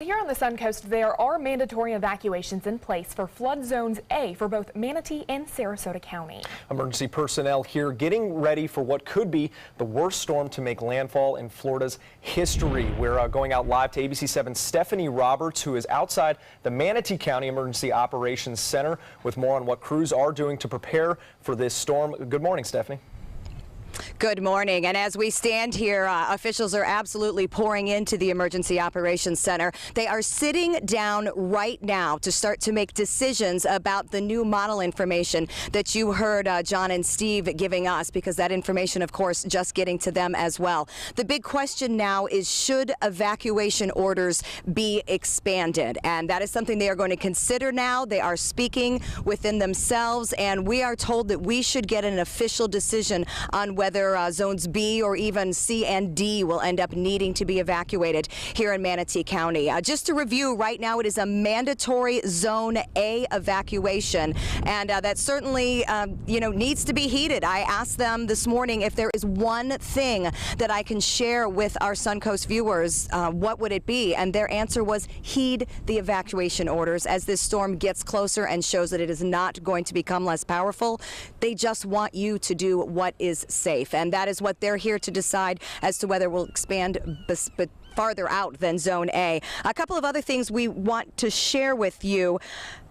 Here on the Suncoast, there are mandatory evacuations in place for flood zones A for both Manatee and Sarasota County. Emergency personnel here getting ready for what could be the worst storm to make landfall in Florida's history. We're going out live to ABC7's Stephanie Roberts, who is outside the Manatee County Emergency Operations Center with more on what crews are doing to prepare for this storm. Good morning, Stephanie. Good morning. And as we stand here, officials are absolutely pouring into the Emergency Operations Center. They are sitting down right now to start to make decisions about the new model information that you heard John and Steve giving us, because that information, of course, just getting to them as well. The big question now is, should evacuation orders be expanded? And that is something they are going to consider now. They are speaking within themselves, and we are told that we should get an official decision on whether zones B or even C and D will end up needing to be evacuated here in Manatee County. Just to review, right now it is a mandatory Zone A evacuation, and that certainly needs to be heeded. I asked them this morning if there is one thing that I can share with our Suncoast viewers, what would it be? And their answer was, heed the evacuation orders as this storm gets closer and shows that it is not going to become less powerful. They just want you to do what is safe, and that is what they're here to decide as to whether we'll expand farther out than Zone A. A couple of other things we want to share with you.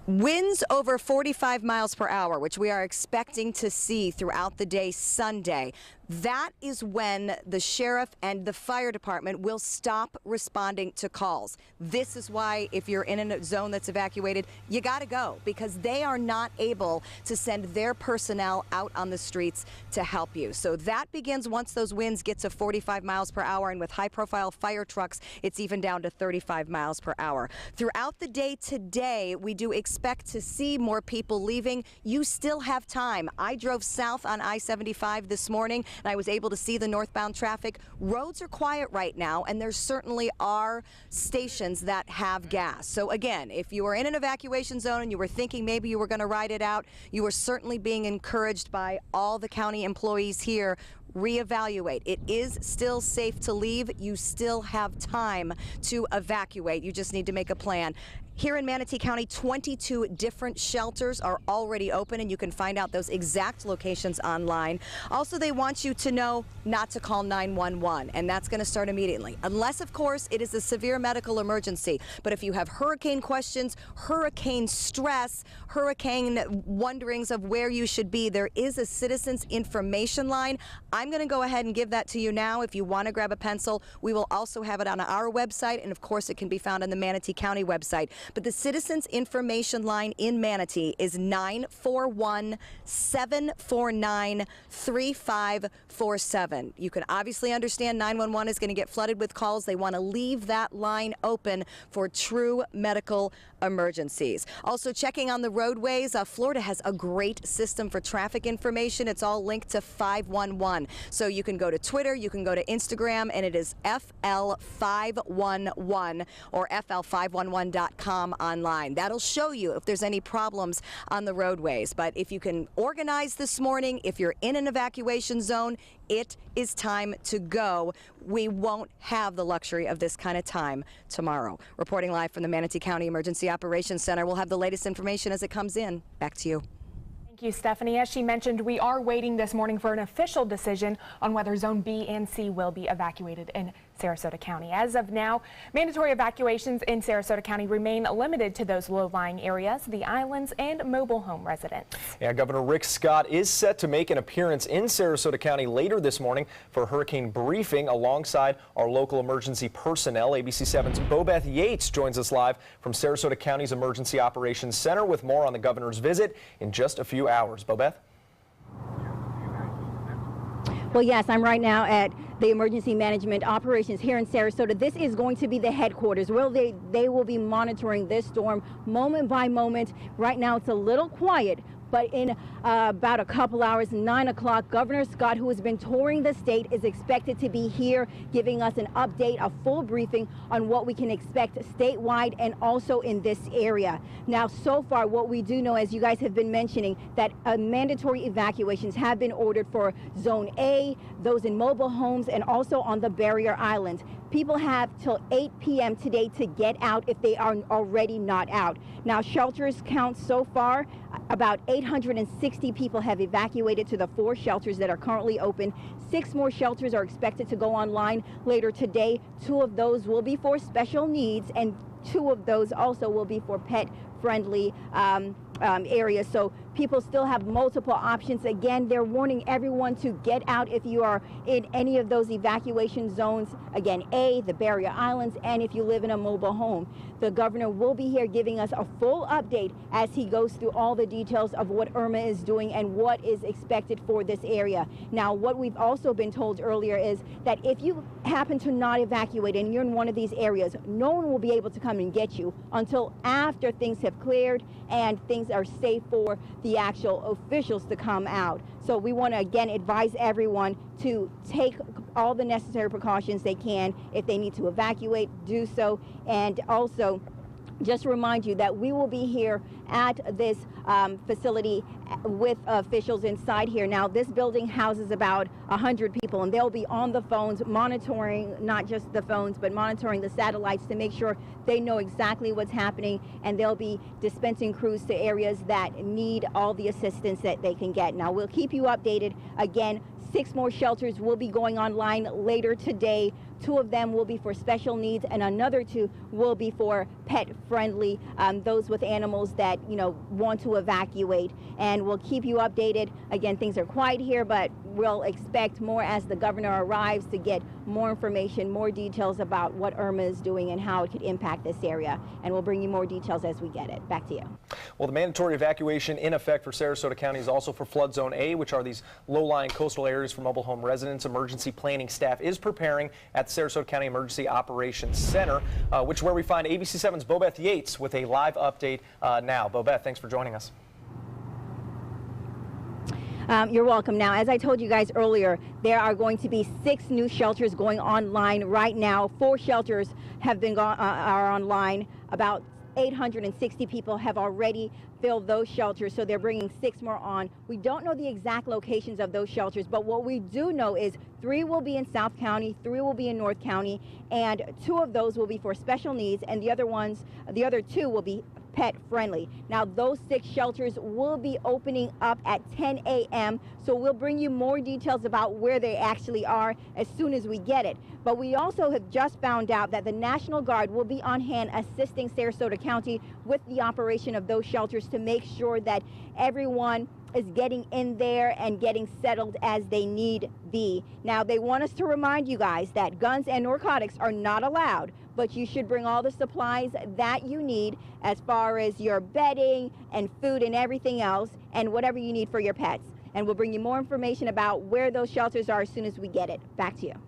Winds over 45 miles per hour, which we are expecting to see throughout the day Sunday. That is when the sheriff and the fire department will stop responding to calls. This is why, if you're in a zone that's evacuated, you got to go, because they are not able to send their personnel out on the streets to help you. So that begins once those winds get to 45 miles per hour, and with high-profile fire trucks, it's even down to 35 miles per hour. Throughout the day today, we do expect to see more people leaving. You still have time. I drove south on I-75 this morning, and I was able to see the northbound traffic. Roads are quiet right now, and there certainly are stations that have gas. So again, if you are in an evacuation zone and you were thinking maybe you were going to ride it out, you are certainly being encouraged by all the county employees here. Reevaluate. It is still safe to leave. You still have time to evacuate. You just need to make a plan. Here in Manatee County, 22 different shelters are already open, and you can find out those exact locations online. Also, they want you to know not to call 911, and that's going to start immediately, unless, of course, it is a severe medical emergency. But if you have hurricane questions, hurricane stress, hurricane wonderings of where you should be, there is a citizens information line. I'm going to go ahead and give that to you now. If you want to grab a pencil, we will also have it on our website, and of course, it can be found on the Manatee County website. But the Citizens Information Line in Manatee is 941-749-3547. You can obviously understand 911 is going to get flooded with calls. They want to leave that line open for true medical emergencies. Also, checking on the roadways, Florida has a great system for traffic information. It's all linked to 511. So you can go to Twitter, you can go to Instagram, and it is FL511 or FL511.com online. That'll show you if there's any problems on the roadways. But if you can organize this morning, if you're in an evacuation zone, it is time to go. We won't have the luxury of this kind of time tomorrow. Reporting live from the Manatee County Emergency Operations Center, we'll have the latest information as it comes in. Back to you. Thank you, Stephanie. As she mentioned, we are waiting this morning for an official decision on whether Zone B and C will be evacuated in Sarasota County. As of now, mandatory evacuations in Sarasota County remain limited to those low-lying areas, the islands, and mobile home residents. Yeah, Governor Rick Scott is set to make an appearance in Sarasota County later this morning for a hurricane briefing alongside our local emergency personnel. ABC7's Bobeth Yates joins us live from Sarasota County's Emergency Operations Center with more on the governor's visit in just a few hours. Bobeth? Well, yes, I'm right now at the Emergency Management Operations here in Sarasota. This is going to be the headquarters where they will be monitoring this storm moment by moment. Right now it's a little quiet, But in about a couple hours, 9 o'clock, Governor Scott, who has been touring the state, is expected to be here giving us an update, a full briefing on what we can expect statewide and also in this area. Now, so far, what we do know, as you guys have been mentioning, that mandatory evacuations have been ordered for Zone A, those in mobile homes, and also on the barrier islands. People have till 8 p.m. today to get out if they are already not out. Now, shelters count so far, about 860 people have evacuated to the 4 shelters that are currently open. 6 more shelters are expected to go online later today. 2 of those will be for special needs, and 2 of those also will be for pet-friendly areas. So people still have multiple options. Again, they're warning everyone to get out if you are in any of those evacuation zones. Again, A, the barrier islands, and if you live in a mobile home. The governor will be here giving us a full update as he goes through all the details of what Irma is doing and what is expected for this area. Now, what we've also been told earlier is that if you happen to not evacuate and you're in one of these areas, no one will be able to come and get you until after things have cleared and things are safe for the actual officials to come out. So we want to again advise everyone to take all the necessary precautions they can. If they need to evacuate, do so. And also just remind you that we will be here at this facility with officials inside here. Now, this building houses about 100 people, and they'll be on the phones monitoring, not just the phones, but monitoring the satellites to make sure they know exactly what's happening, and they'll be dispensing crews to areas that need all the assistance that they can get. Now, we'll keep you updated. Again, 6 more shelters will be going online later today. 2 of them will be for special needs, and another 2 will be for pet-friendly, those with animals that, want to evacuate. And we'll keep you updated. Again, things are quiet here, but we'll expect more as the governor arrives to get more information, more details about what Irma is doing and how it could impact this area. And we'll bring you more details as we get it. Back to you. Well, the mandatory evacuation in effect for Sarasota County is also for Flood Zone A, which are these low-lying coastal areas for mobile home residents. Emergency planning staff is preparing at the Sarasota County Emergency Operations Center, which is where we find ABC7's Bobeth Yates with a live update now. Bobeth, thanks for joining us. You're welcome. Now, as I told you guys earlier, there are going to be 6 new shelters going online right now. 4 shelters have been are online. About 860 people have already filled those shelters, so they're bringing 6 more on. We don't know the exact locations of those shelters, but what we do know is 3 will be in South County, 3 will be in North County, and 2 of those will be for special needs, and the other 2 will be pet friendly. Now, those 6 shelters will be opening up at 10 a.m. So we'll bring you more details about where they actually are as soon as we get it. But we also have just found out that the National Guard will be on hand assisting Sarasota County with the operation of those shelters to make sure that everyone is getting in there and getting settled as they need be. Now, they want us to remind you guys that guns and narcotics are not allowed, but you should bring all the supplies that you need as far as your bedding and food and everything else, and whatever you need for your pets. And we'll bring you more information about where those shelters are as soon as we get it. Back to you.